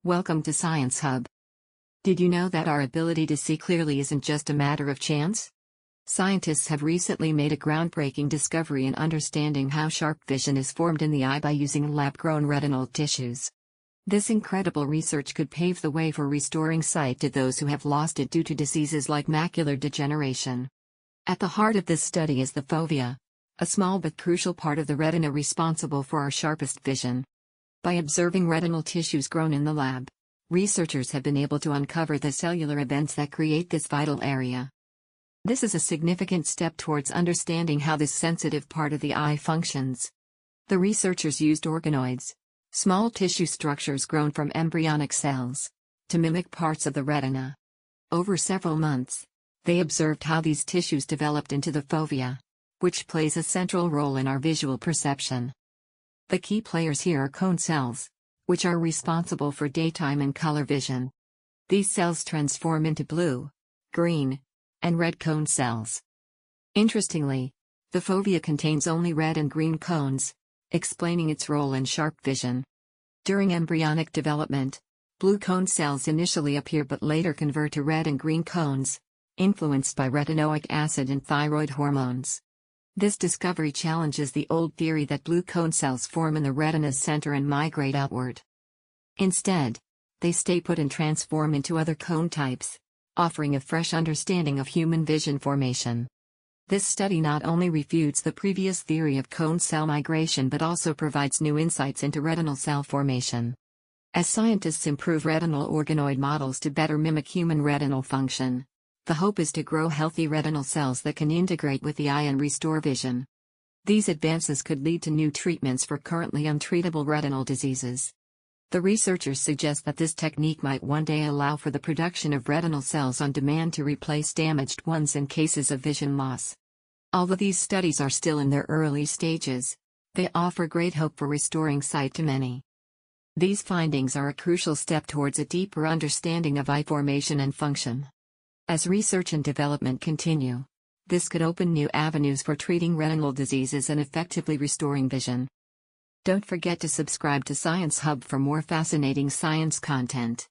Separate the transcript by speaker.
Speaker 1: Welcome to Science Hub. Did you know that our ability to see clearly isn't just a matter of chance? Scientists have recently made a groundbreaking discovery in understanding how sharp vision is formed in the eye by using lab-grown retinal tissues. This incredible research could pave the way for restoring sight to those who have lost it due to diseases like macular degeneration. At the heart of this study is the fovea, a small but crucial part of the retina responsible for our sharpest vision. By observing retinal tissues grown in the lab, researchers have been able to uncover the cellular events that create this vital area. This is a significant step towards understanding how this sensitive part of the eye functions. The researchers used organoids, small tissue structures grown from embryonic cells, to mimic parts of the retina. Over several months, they observed how these tissues developed into the fovea, which plays a central role in our visual perception. The key players here are cone cells, which are responsible for daytime and color vision. These cells transform into blue, green, and red cone cells. Interestingly, the fovea contains only red and green cones, explaining its role in sharp vision. During embryonic development, blue cone cells initially appear but later convert to red and green cones, influenced by retinoic acid and thyroid hormones. This discovery challenges the old theory that blue cone cells form in the retina's center and migrate outward. Instead, they stay put and transform into other cone types, offering a fresh understanding of human vision formation. This study not only refutes the previous theory of cone cell migration but also provides new insights into retinal cell formation. As scientists improve retinal organoid models to better mimic human retinal function, the hope is to grow healthy retinal cells that can integrate with the eye and restore vision. These advances could lead to new treatments for currently untreatable retinal diseases. The researchers suggest that this technique might one day allow for the production of retinal cells on demand to replace damaged ones in cases of vision loss. Although these studies are still in their early stages, they offer great hope for restoring sight to many. These findings are a crucial step towards a deeper understanding of eye formation and function. As research and development continue, this could open new avenues for treating retinal diseases and effectively restoring vision. Don't forget to subscribe to Science Hub for more fascinating science content.